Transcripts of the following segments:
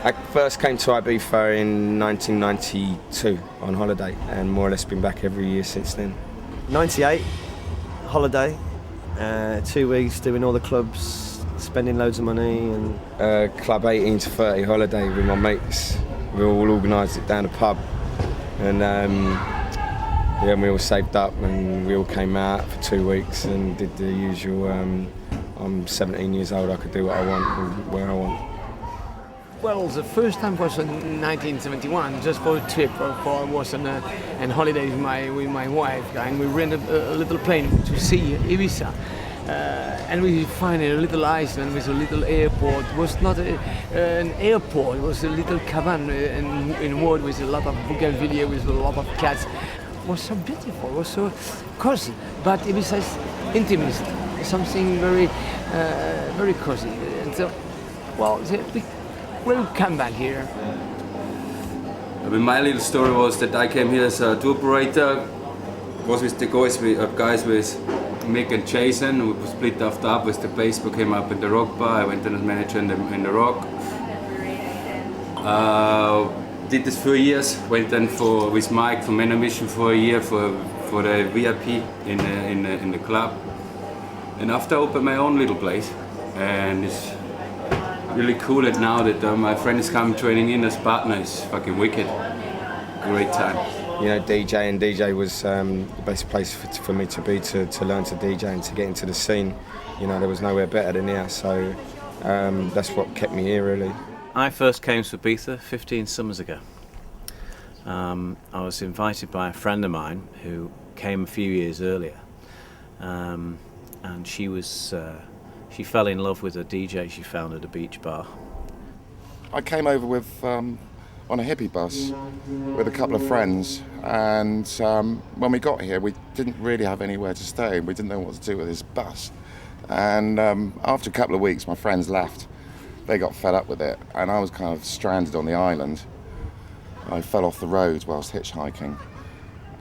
I first came to Ibiza in 1992 on holiday, and more or less been back every year since then. 98, holiday, 2 weeks doing all the clubs, spending loads of money. And Club 18 to 30 holiday with my mates. We all organised it down the pub, and we all saved up and we all came out for 2 weeks and did the usual. I'm 17 years old, I could do what I want and where I want. Well, the first time was in 1971, just for a trip. I was on a holiday with my wife, and we rented a little plane to see Ibiza. And we find a little island with a little airport. It was not an airport, it was a little cabin in wood with a lot of bougainvillea, with a lot of cats. It was so beautiful, it was so cozy. But Ibiza is intimate, something very, very cozy. And so, well, we'll come back here. I mean, my little story was that I came here as a tour operator, was with the guys with Mick and Jason. We split after up with the bass, came up in the rock bar. I went in as manager in the rock. Did this for years. Went then with Mike for Men on Mission for a year for the VIP in the club. And after I opened my own little place, and it's really cool that now that my friend is coming training in as partner. It's fucking wicked. Great time. You know, DJ was the best place for me to be to learn to DJ and to get into the scene. You know, there was nowhere better than here, so that's what kept me here, really. I first came to Ibiza 15 summers ago. I was invited by a friend of mine who came a few years earlier, and she fell in love with a DJ she found at a beach bar. I came over with on a hippie bus with a couple of friends, and when we got here we didn't really have anywhere to stay. We didn't know what to do with this bus, and after a couple of weeks my friends left. They got fed up with it, and I was kind of stranded on the island. I fell off the road whilst hitchhiking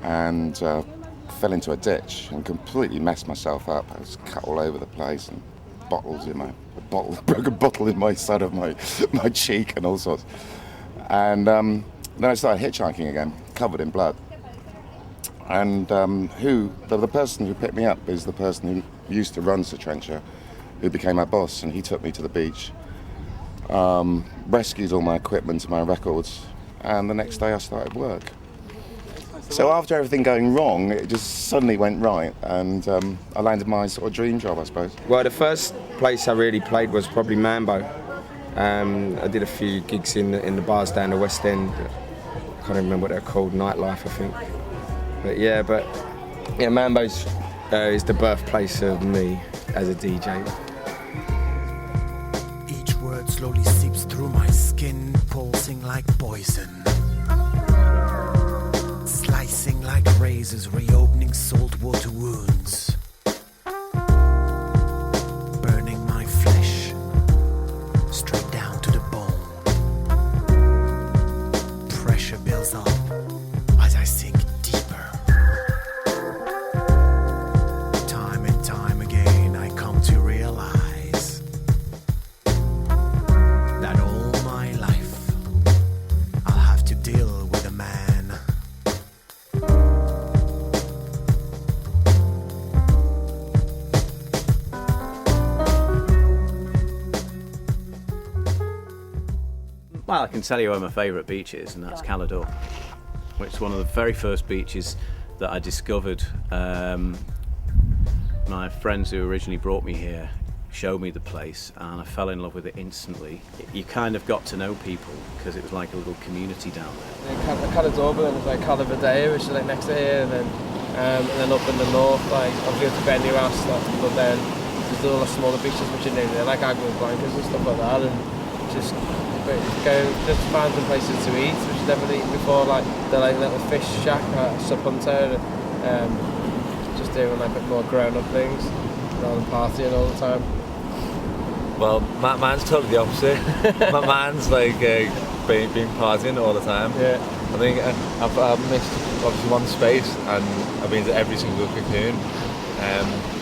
and fell into a ditch and completely messed myself up. I was cut all over the place and broke a bottle in my side of my cheek and all sorts. And then I started hitchhiking again, covered in blood. And the person who picked me up is the person who used to run Sa Punta, who became my boss, and he took me to the beach, rescued all my equipment and my records, and the next day I started work. So after everything going wrong, it just suddenly went right, and I landed my sort of dream job, I suppose. Well, the first place I really played was probably Mambo. I did a few gigs in the bars down the West End. I can't remember what they're called, Nightlife, I think. But yeah, Mambo's is the birthplace of me as a DJ. Each word slowly seeps through my skin, pulsing like poison. Slicing like razors, reopening saltwater wounds. Burning my flesh, straight down to the bone. Pressure builds up as I sink deeper. Time and time again I come to realize that all my life I'll have to deal with a man. Well, I can tell you where my favourite beach is, and that's Carroll, which is one of the very first beaches that I discovered. My friends who originally brought me here showed me the place, and I fell in love with it instantly. You kind of got to know people because it was like a little community down there. Carroll, but then there's like Carroll, which is like next to here, and then up in the north, like obviously to Benuas, but then there's all the smaller beaches which are near there, like Agua Blancas and stuff like that, and just find some places to eat, which I've never eaten before, like the like little fish shack at Sa Punta, just doing like a bit more grown-up things rather than partying all the time. Well, mine's totally the opposite. Mine's like been partying all the time. Yeah. I think I've missed obviously one space, and I've been to every single cocoon.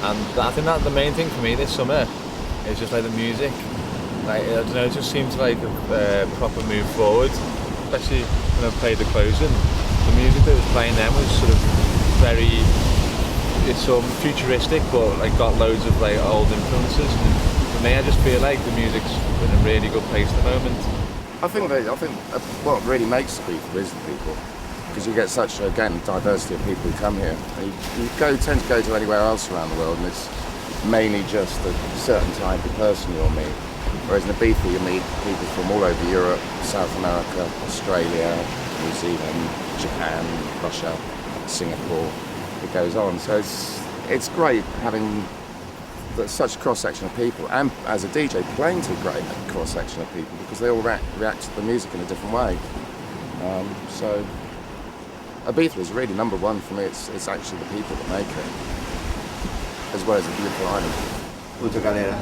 And I think that the main thing for me this summer is just like the music. like, I don't know, it just seems like a proper move forward, especially when I played the closing. The music that was playing then was sort of very, it's sort of futuristic, but like got loads of like old influences. And for me, I just feel like the music's in a really good place at the moment. I think what really makes Ibiza is the people, because you get such, again, diversity of people who come here. You tend to go to anywhere else around the world, and it's mainly just a certain type of person you'll meet. Whereas in Ibiza, you meet people from all over Europe, South America, Australia, New Zealand, Japan, Russia, Singapore. It goes on. So it's great having such a cross-section of people, and as a DJ playing to a great cross-section of people, because they all react to the music in a different way. So Ibiza is really number one for me. It's actually the people that make it, as well as a beautiful island. Punta Galera,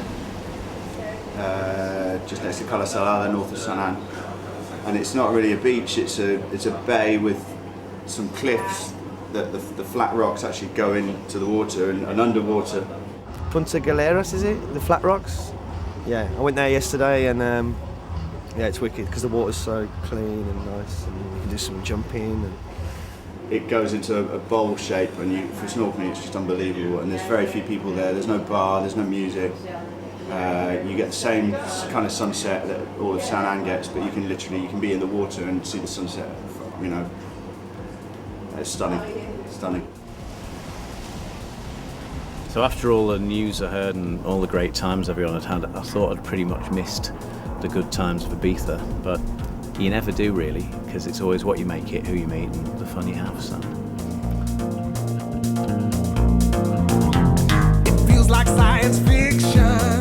just next to Cala Salada, north of San An. And it's not really a beach, it's a bay with some cliffs that the flat rocks actually go into the water and underwater. Punta Galera, is it? The flat rocks? Yeah, I went there yesterday and yeah, it's wicked because the water's so clean and nice, and you can do some jumping. And it goes into a bowl shape, and for snorkeling it's just unbelievable. And there's very few people there. There's no bar, there's no music. You get the same kind of sunset that all of San An gets, but you can be in the water and see the sunset. You know, it's stunning, stunning. So after all the news I heard and all the great times everyone had had, I thought I'd pretty much missed the good times of Ibiza, but you never do really, because it's always what you make it, who you meet, and the fun you have. So it feels like science fiction.